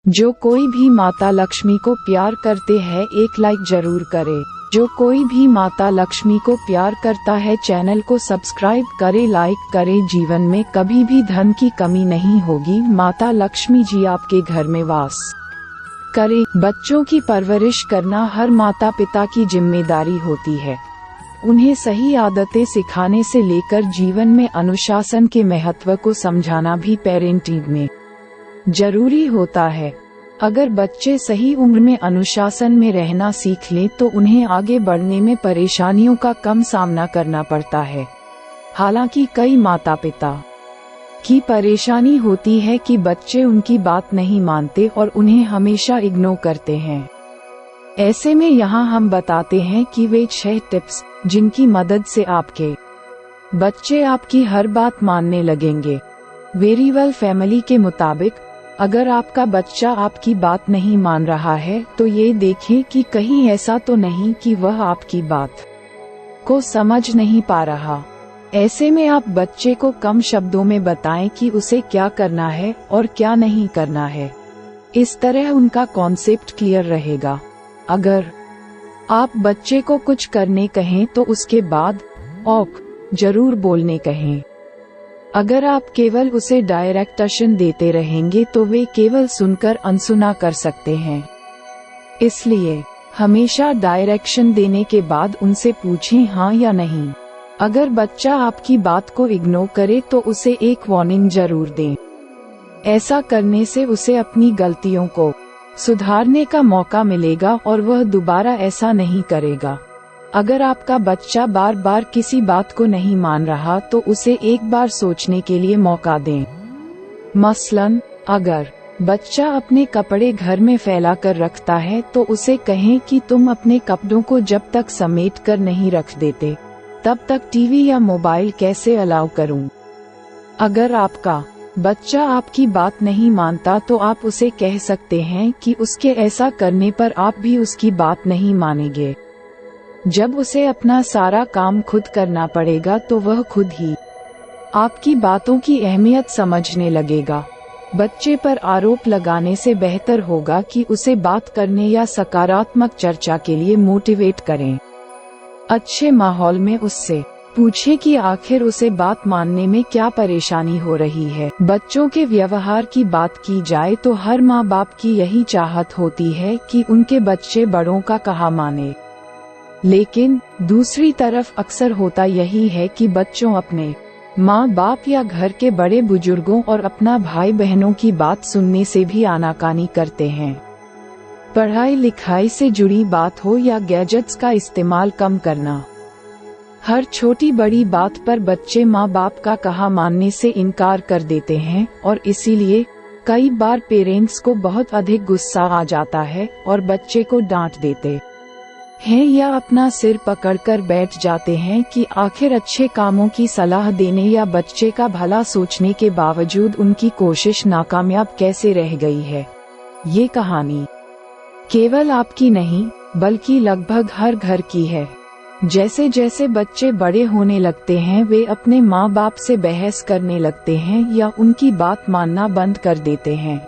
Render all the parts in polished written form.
जो कोई भी माता लक्ष्मी को प्यार करते हैं एक लाइक जरूर करे। जो कोई भी माता लक्ष्मी को प्यार करता है चैनल को सब्सक्राइब करे, लाइक करे। जीवन में कभी भी धन की कमी नहीं होगी। माता लक्ष्मी जी आपके घर में वास करे। बच्चों की परवरिश करना हर माता पिता की जिम्मेदारी होती है। उन्हें सही आदतें सिखाने से लेकर जीवन में अनुशासन के महत्व को समझाना भी पेरेंटिंग में जरूरी होता है। अगर बच्चे सही उम्र में अनुशासन में रहना सीख लें तो उन्हें आगे बढ़ने में परेशानियों का कम सामना करना पड़ता है। हालांकि कई माता पिता की परेशानी होती है कि बच्चे उनकी बात नहीं मानते और उन्हें हमेशा इग्नोर करते हैं। ऐसे में यहाँ हम बताते हैं कि वे 6 टिप्स जिनकी मदद से आपके बच्चे आपकी हर बात मानने लगेंगे। वेरीवेल फैमिली के मुताबिक अगर आपका बच्चा आपकी बात नहीं मान रहा है तो ये देखें कि कहीं ऐसा तो नहीं कि वह आपकी बात को समझ नहीं पा रहा। ऐसे में आप बच्चे को कम शब्दों में बताएं कि उसे क्या करना है और क्या नहीं करना है। इस तरह उनका कॉन्सेप्ट क्लियर रहेगा। अगर आप बच्चे को कुछ करने कहें तो उसके बाद ओक जरूर बोलने कहें। अगर आप केवल उसे डायरेक्शन देते रहेंगे तो वे केवल सुनकर अनसुना कर सकते हैं। इसलिए हमेशा डायरेक्शन देने के बाद उनसे पूछें हाँ या नहीं। अगर बच्चा आपकी बात को इग्नोर करे तो उसे एक वार्निंग जरूर दें। ऐसा करने से उसे अपनी गलतियों को सुधारने का मौका मिलेगा और वह दोबारा ऐसा नहीं करेगा। अगर आपका बच्चा बार बार किसी बात को नहीं मान रहा तो उसे एक बार सोचने के लिए मौका दें। मसलन अगर बच्चा अपने कपड़े घर में फैला कर रखता है तो उसे कहें कि तुम अपने कपड़ों को जब तक समेट कर नहीं रख देते तब तक टीवी या मोबाइल कैसे अलाउ करूं। अगर आपका बच्चा आपकी बात नहीं मानता तो आप उसे कह सकते हैं कि उसके ऐसा करने पर आप भी उसकी बात नहीं मानेंगे। जब उसे अपना सारा काम खुद करना पड़ेगा तो वह खुद ही आपकी बातों की अहमियत समझने लगेगा। बच्चे पर आरोप लगाने से बेहतर होगा कि उसे बात करने या सकारात्मक चर्चा के लिए मोटिवेट करें। अच्छे माहौल में उससे पूछें कि आखिर उसे बात मानने में क्या परेशानी हो रही है। बच्चों के व्यवहार की बात की जाए तो हर माँ बाप की यही चाहत होती है कि उनके बच्चे बड़ों का कहा माने। लेकिन दूसरी तरफ अक्सर होता यही है कि बच्चों अपने माँ बाप या घर के बड़े बुजुर्गों और अपना भाई बहनों की बात सुनने से भी आनाकानी करते हैं। पढ़ाई लिखाई से जुड़ी बात हो या गैजेट्स का इस्तेमाल कम करना, हर छोटी बड़ी बात पर बच्चे माँ बाप का कहा मानने से इनकार कर देते हैं और इसीलिए कई बार पेरेंट्स को बहुत अधिक गुस्सा आ जाता है और बच्चे को डांट देते हैं या अपना सिर पकड़कर बैठ जाते हैं कि आखिर अच्छे कामों की सलाह देने या बच्चे का भला सोचने के बावजूद उनकी कोशिश नाकामयाब कैसे रह गई है। ये कहानी केवल आपकी नहीं बल्कि लगभग हर घर की है। जैसे जैसे बच्चे बड़े होने लगते हैं वे अपने माँ बाप से बहस करने लगते हैं या उनकी बात मानना बंद कर देते हैं।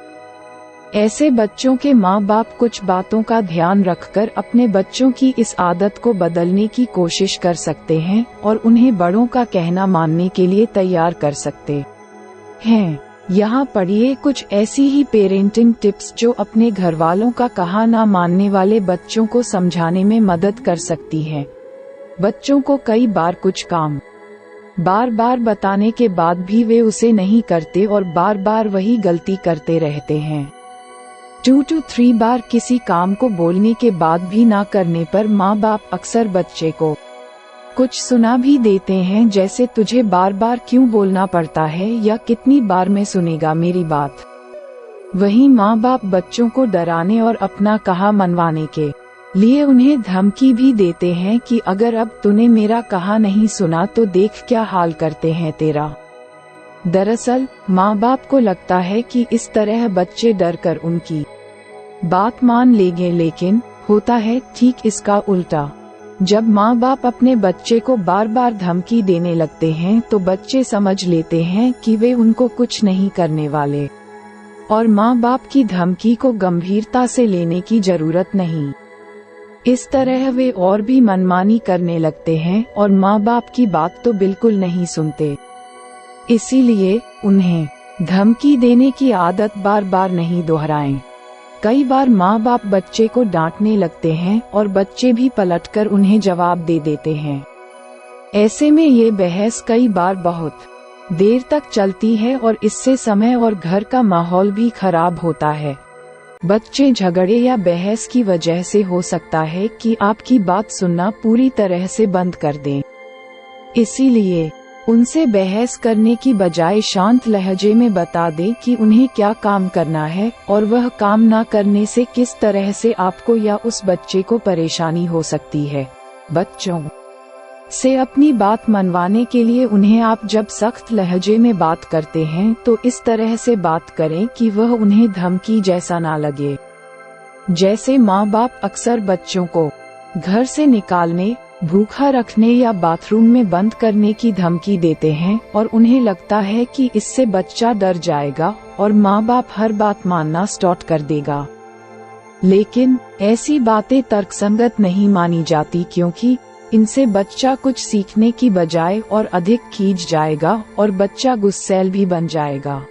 ऐसे बच्चों के माँ बाप कुछ बातों का ध्यान रखकर अपने बच्चों की इस आदत को बदलने की कोशिश कर सकते हैं और उन्हें बड़ों का कहना मानने के लिए तैयार कर सकते हैं। यहाँ पढ़िए कुछ ऐसी ही पेरेंटिंग टिप्स जो अपने घर वालों का कहा ना मानने वाले बच्चों को समझाने में मदद कर सकती हैं। बच्चों को कई बार कुछ काम बार बार बताने के बाद भी वे उसे नहीं करते और बार बार वही गलती करते रहते हैं। 2 to 3 बार किसी काम को बोलने के बाद भी ना करने पर माँ बाप अक्सर बच्चे को कुछ सुना भी देते हैं, जैसे तुझे बार बार क्यों बोलना पड़ता है या कितनी बार में सुनेगा मेरी बात। वहीं माँ बाप बच्चों को डराने और अपना कहा मनवाने के लिए उन्हें धमकी भी देते हैं कि अगर अब तूने मेरा कहा नहीं सुना तो देख क्या हाल करते हैं तेरा। दरअसल माँ बाप को लगता है कि इस तरह बच्चे डर कर उनकी बात मान लेंगे, लेकिन होता है ठीक इसका उल्टा। जब माँ बाप अपने बच्चे को बार बार धमकी देने लगते हैं तो बच्चे समझ लेते हैं कि वे उनको कुछ नहीं करने वाले और माँ बाप की धमकी को गंभीरता से लेने की जरूरत नहीं। इस तरह वे और भी मनमानी करने लगते हैं और माँ बाप की बात तो बिल्कुल नहीं सुनते। इसीलिए उन्हें धमकी देने की आदत बार बार नहीं दोहराएं। कई बार माँ बाप बच्चे को डांटने लगते हैं और बच्चे भी पलटकर उन्हें जवाब दे देते हैं। ऐसे में ये बहस कई बार बहुत देर तक चलती है और इससे समय और घर का माहौल भी खराब होता है। बच्चे झगड़े या बहस की वजह से हो सकता है कि आपकी बात सुनना पूरी तरह से बंद कर दें। इसीलिए उनसे बहस करने की बजाय शांत लहजे में बता दें कि उन्हें क्या काम करना है और वह काम ना करने से किस तरह से आपको या उस बच्चे को परेशानी हो सकती है। बच्चों से अपनी बात मनवाने के लिए उन्हें आप जब सख्त लहजे में बात करते हैं तो इस तरह से बात करें कि वह उन्हें धमकी जैसा ना लगे। जैसे माँ बाप अक्सर बच्चों को घर से निकालने, भूखा रखने या बाथरूम में बंद करने की धमकी देते हैं और उन्हें लगता है कि इससे बच्चा डर जाएगा और माँ बाप हर बात मानना स्टार्ट कर देगा। लेकिन ऐसी बातें तर्कसंगत नहीं मानी जाती, क्योंकि इनसे बच्चा कुछ सीखने की बजाय और अधिक खींच जाएगा और बच्चा गुस्सैल भी बन जाएगा।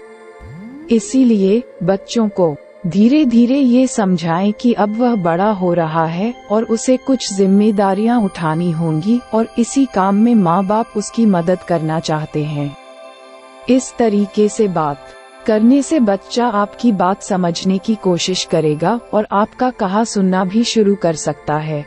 इसीलिए बच्चों को धीरे धीरे ये समझाएं कि अब वह बड़ा हो रहा है और उसे कुछ जिम्मेदारियां उठानी होंगी और इसी काम में माँ बाप उसकी मदद करना चाहते हैं। इस तरीके से बात करने से बच्चा आपकी बात समझने की कोशिश करेगा और आपका कहा सुनना भी शुरू कर सकता है।